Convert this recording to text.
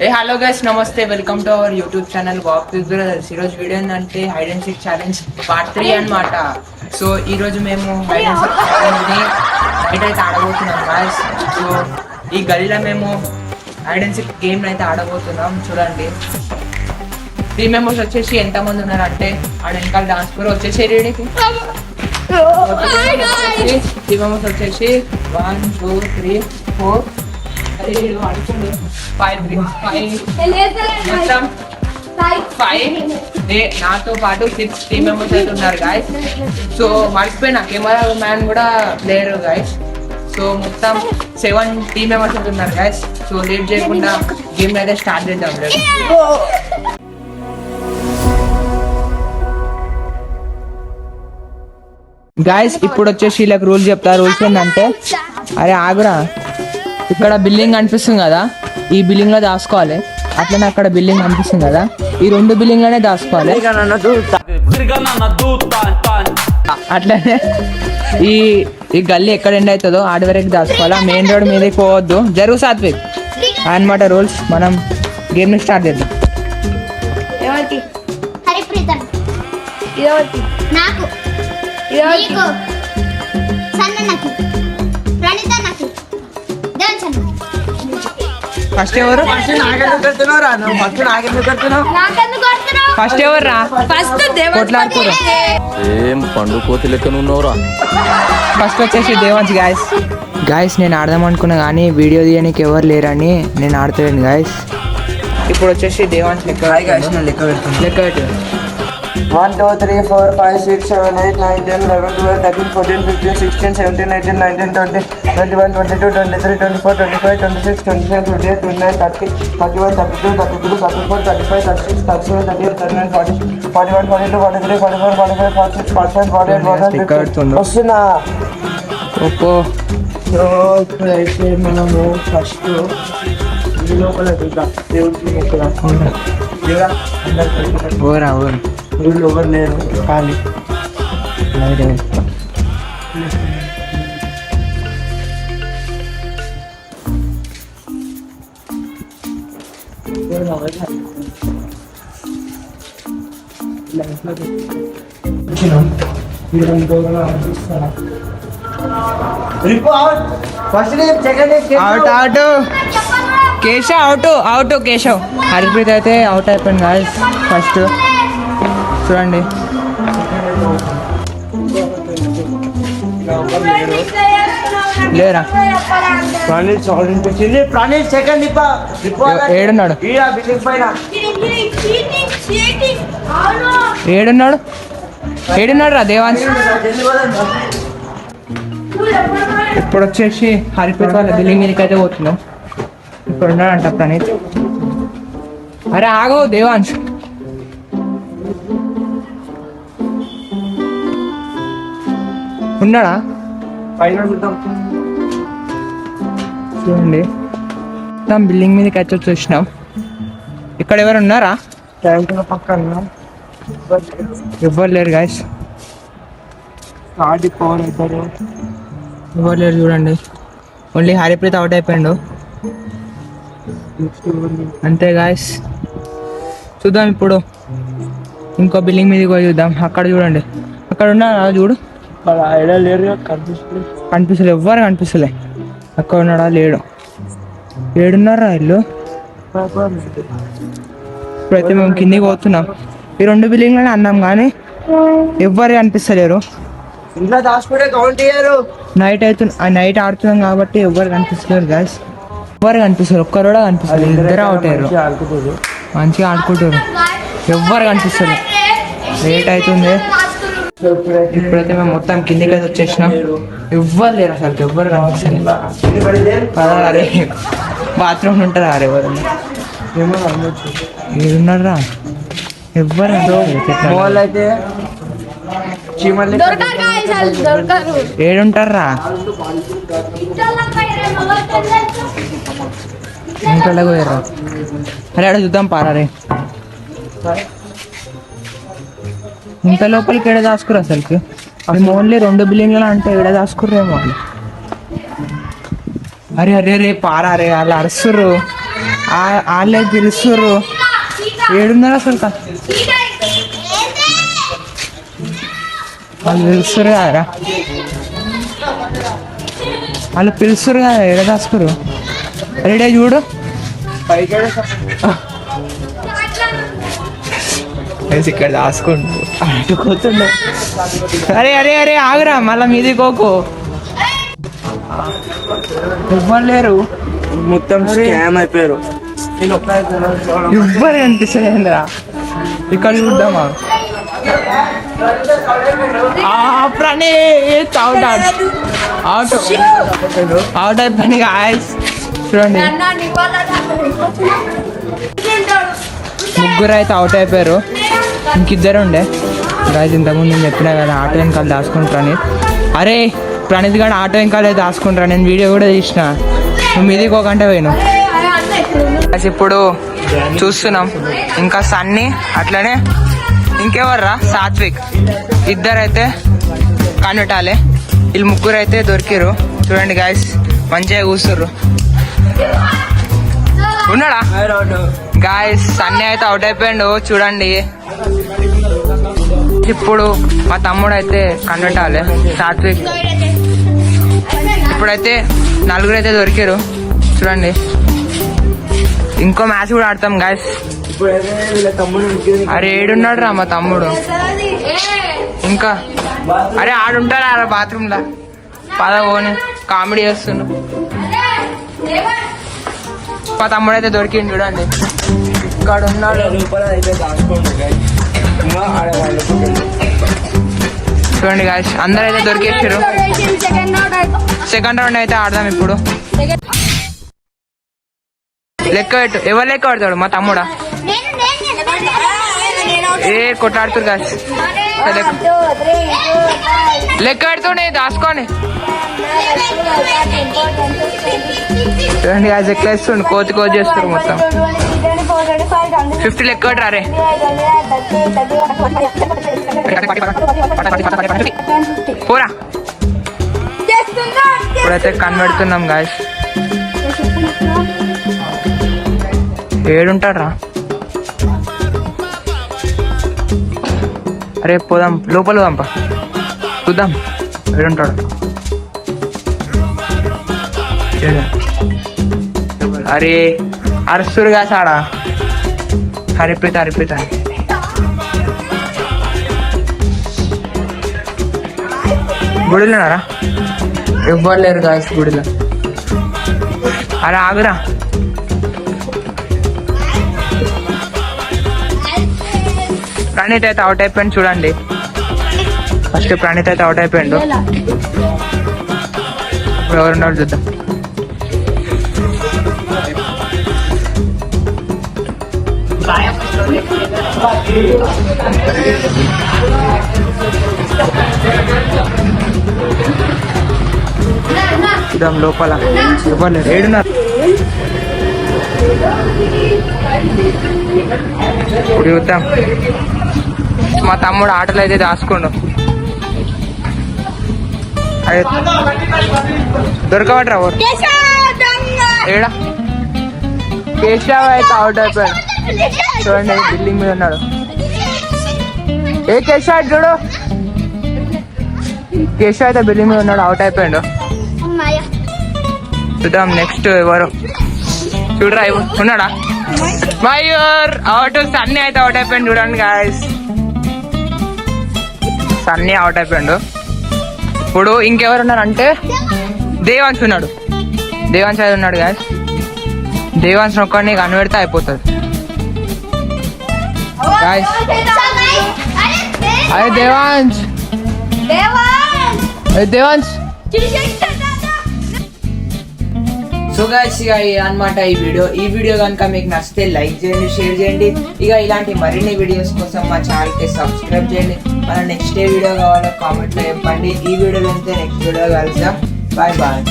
Hello guys, నమస్తే. Welcome to our YouTube channel walk with brothers. ఈరోజు video ఏంటంటే hide and seek challenge part 3 అనమాట. So ఈరోజు మేము హైడ్ అండ్ సీక్ ఛాలెంజ్ని నైట్ అయితే ఆడబోతున్నాం గాయస్. సో ఈ గలీలో మేము హైడ్ అండ్ సీక్ గేమ్ అయితే ఆడబోతున్నాం. చూడండి, 3 మెంబర్స్ వచ్చేసి ఎంతమంది ఉన్నారంటే ఆడ వెనకాల డాన్స్ కూడా వచ్చేసి రెడీకి 3 మెంబర్స్ వచ్చేసి 1 2 3 4 నాతో పాటు 6 టీమ్ మెంబర్స్ అయితే ఉన్నారు గాయస్. సో మర్చిపోయినా కెమెరా మ్యాన్ కూడా లేరు గాయస్. సో మొత్తం 7 టీమ్ మెంబర్స్ అయితే ఉన్నారు గాయస్. సో లేట్ చేయకుండా గేమ్ అయితే స్టార్ట్ చేద్దాం. గాయస్ ఇప్పుడు వచ్చేసి ఇలా రూల్స్ చెప్తా. రూల్స్ ఏంటంటే, అరే ఆగురా, ఇక్కడ బిల్డింగ్ కనిపిస్తుంది కదా, ఈ బిల్డింగ్ లో దాచుకోవాలి. అట్లనే అక్కడ బిల్డింగ్ కనిపిస్తుంది కదా, ఈ 2 బిల్డింగ్ లోనే దాచుకోవాలి. అట్లనే ఈ గల్లీ ఎక్కడ ఎండ్ అవుతుందో ఆడి వరకు దాచుకోవాలి. మెయిన్ రోడ్ మీదకి పోవద్దు. జరుగు సాత్విక్ అన్నమాట రూల్స్. మనం గేమ్ ని స్టార్ట్ చేద్దాం. ఫస్ట్ ఎవరు ఫస్ట్ ఎవరు రా? ఏం పండు కోతి లెక్క ఉన్నావురా. ఫస్ట్ వచ్చేసి దేవాంశ్ గాయస్. నేను ఆడదాం అనుకున్నా కానీ వీడియో తీయడానికి ఎవరు లేరని నేను ఆడతలేను గాయస్. ఇప్పుడు వచ్చేసి దేవాంశ్ లెక్క పెట్టు. 1 2 3 4 5 6 7 8 9 10 11 12 13 14 15 16 17 18 19 20 21 22 23 24 25 26 27 28 29 30 31 32 33 34 35 36 37 38 39 40 41 42 43 44 45 46 47 48 49 వస్తున్నా. అయితే మనము ఫస్ట్ లోపల ఓరా వీళ్ళు ఎవరు లేరు ఖాళీ. అవుట్ కేశవ్. హరిప్రీత్ అయితే అవుట్ అయిపోయింది గాయస్. ఫస్ట్ చూడండి, లేరా? ఏడున్నాడు? ఏడున్నాడు రా దేవాంశ్. ఇప్పుడు వచ్చేసి హరిప్రీత్ వాళ్ళ బిల్డింగ్ మీదకి అయితే పోతున్నాం. ఇప్పుడు ఉన్నాడంట ప్రణీత్. అరే ఆగో దేవాంశ్. ఉన్నాడా? చూడండి, మొత్తం బిల్డింగ్ మీదకి వచ్చి చూసినాం. ఇక్కడ ఎవరు ఉన్నారా? పక్కన ఎవ్వరు లేరు గాయస్. ఎవరు లేరు చూడండి. ఓన్లీ హరిప్రీత్ అవుట్ అయిపోయాడు అంతే గాయస్. చూద్దాం ఇప్పుడు ఇంకో బిల్డింగ్ మీదకి పోయి చూద్దాం. అక్కడ చూడండి, అక్కడ ఉన్నారా? చూడు, కనిపిస్తలే, ఎవ్వరు కనిపిస్తలే. అక్కడ ఉన్నాడా? లేడు. ఏడున్నారా ఇల్లు? ఇప్పుడైతే మేము కిందికి పోతున్నాం. ఈ 2 బిల్డింగ్లోనే అన్నాం కానీ ఎవ్వరు కనిపిస్తలేరు. నైట్ ఆడుతున్నాం కాబట్టి ఎవ్వరు కనిపిస్తలేరు గాయస్. ఎవ్వరు కనిపిస్తారు, ఒక్కరు కూడా కనిపిస్తారు. ఇద్దరు అవుట్ అయ్యారు. మంచిగా ఆడుకుంటారు, ఎవ్వరు కనిపిస్తారు. లేట్ అవుతుంది. ఇప్పుడైతే మేము మొత్తం కిందికి అయితే వచ్చేసినాం. ఎవ్వరు లేరు అసలు, ఎవ్వరు కనిపిస్తారు. అరే బాత్రూమ్ ఉంటారా? అరే ఎవరు ఏడున్నారా? ఎవ్వరు అయితే ఏడుంటారా? ఇంట్లో పోయారా? అరే ఆడ చూద్దాం పారే. ఇంత లోపలికి ఏడ దాచుకురు అసలుకి? మేము ఓన్లీ 2 బిలియన్లు అంటే ఏడ దాచుకుర్రేమో. అరే అరే రే పారా రే, వాళ్ళు అరుస్తుర్రు. వాళ్ళే పిలుస్తుర్రు. ఏడున్నారు అసలు వాళ్ళు పిలుస్తురు కదరా, వాళ్ళు పిలుస్తురు కదా, ఎడ దాచుకురు. రెడీ చూడు ఇక్కడ దాచుకుంటు అటుకోతుండే. అరే అరే అరే ఆగురా, మళ్ళా మీది కోకు. ఎవ్వరు లేరు, మొత్తం స్కామ్ అయిపోయారు. ఎవ్వరు కనిపిస్తలేదురా. ఇక్కడ చూద్దామా ప్రణీత్ అవుట్ అవుట్ అవుట్ అయిపోయింది గాయస్. చూడండి ముగ్గురు అయితే అవుట్ అయిపోయారు, ఇంకిద్దరు ఉండే గాయస్. ఇంతకుముందు నేను చెప్పినా కదా ఆటో వెనకాల దాచుకుంటు ప్రణీత్. అరే ప్రణీత్ గారు ఆటో వెనకాలే దాచుకుంటారా, నేను వీడియో కూడా తీసిన. నువ్వు మీదికి ఒక గంట పోయిను. ఇప్పుడు చూస్తున్నాం ఇంకా సన్నీ, అట్లనే ఇంకెవర్రా సాత్విక్, ఇద్దరైతే కనిపెట్టాలి. వీళ్ళు ముగ్గురు అయితే దొరికిరు. చూడండి గాయస్, మంచిగా కూర్చుర్రు. ఉన్నాడా గాయస్? సన్నీ అయితే అవుట్ అయిపోయాడు చూడండి. ఇప్పుడు మా తమ్ముడు అయితే కనిపెట్టాలి, సాత్విక్. ఇప్పుడైతే నలుగురు అయితే దొరికారు చూడండి. ఇంకో మ్యాచ్ కూడా ఆడతాం గాయస్. అరే ఏడున్నాడు రా మా తమ్ముడు ఇంకా. అరే ఆడుంటారా బాత్రూమ్ లా, పద పోని కామెడీ చేస్తుండు. మా తమ్ముడు అయితే దొరికింది చూడండి, ఇక్కడ ఉన్నాడు. చూడండి గాయస్, అందరూ అయితే దొరికేసారు. సెకండ్ రౌండ్ అయితే ఆడదాం ఇప్పుడు. లెక్క పెట్టు, ఎవరు లెక్క పెడతాడు? మా తమ్ముడా? ఏ కొట్లాడుతురు గాయస్, లెక్క పెడుతుండే దాచుకోండి. చూడండి గాయస్, ఎట్లా ఇస్తుండు, కోతి కోతి చేస్తారు మొత్తం. 50 లెక్క పెట్టరా రే. పోరా, ఇప్పుడైతే కనబెడుతున్నాం గాయస్. ఏడుంటాడు రా. అరే పోదాం లోపల, పోదాంపా చూద్దాం ఏడుంటాడు. అరే అరుస్తురుగా సాడా, హరిప్రీత హరిప్రీత. గుడిలోనారా? ఎవ్వరు లేరు గాయస్ గుడిలో. అరే ఆగురా. ప్రణీత్ అయితే అవుట్ అయిపోయింది చూడండి. ఫస్ట్ ప్రణీత్ అయితే అవుట్ అయిపోయిండు. ఇప్పుడు ఎవరున్నారు చూద్దాం. చూద్దాం లోపల ఎవరు లేరు. ఏడున్నారు ఇప్పుడు చూద్దాం. మా తమ్ముడు ఆటలు అయితే దాచుకోండు. అదే దొరకబట్రా ఎవరు? ఏడా కేశవ అయితే అవుట్ అయిపోయాడు చూడండి, బిల్డింగ్ మీద ఉన్నాడు. ఏ కేశవ చూడు, కేశవ అయితే బిల్డింగ్ మీద ఉన్నాడు, అవుట్ అయిపోయాడు. చూద్దాం నెక్స్ట్ ఎవరు చూడరా. ఉన్నాడా? మయూర్ అవుట్. సన్నీ అయితే అవుట్ అయిపోయాడు చూడండి గాయస్. సన్నీ అవుట్ అయిపోయాడు. ఇప్పుడు ఇంకెవరు ఉన్నారంటే దేవాన్స్ ఉన్నాడు. దేవాన్స్ అయితే ఉన్నాడు గాయస్. దేవాన్స్ ఒక్కడిని కనిపెడితే అయిపోతుంది గాయస్. అరే దేవాన్స్, దేవాన్స్. సో గైస్ ఇక అన్నమాట ఈ వీడియో కనుక మీకు నచ్చితే లైక్ చేయండి, షేర్ చేయండి. ఇక ఇలాంటి మరిన్ని వీడియోస్ కోసం మా ఛానల్కి సబ్స్క్రైబ్ చేయండి. మన నెక్స్ట్ ఏ వీడియో కావాలో కామెంట్లో చెప్పండి. ఈ వీడియో వెళ్తే నెక్స్ట్ వీడియో కలుద్దాం. Bye bye.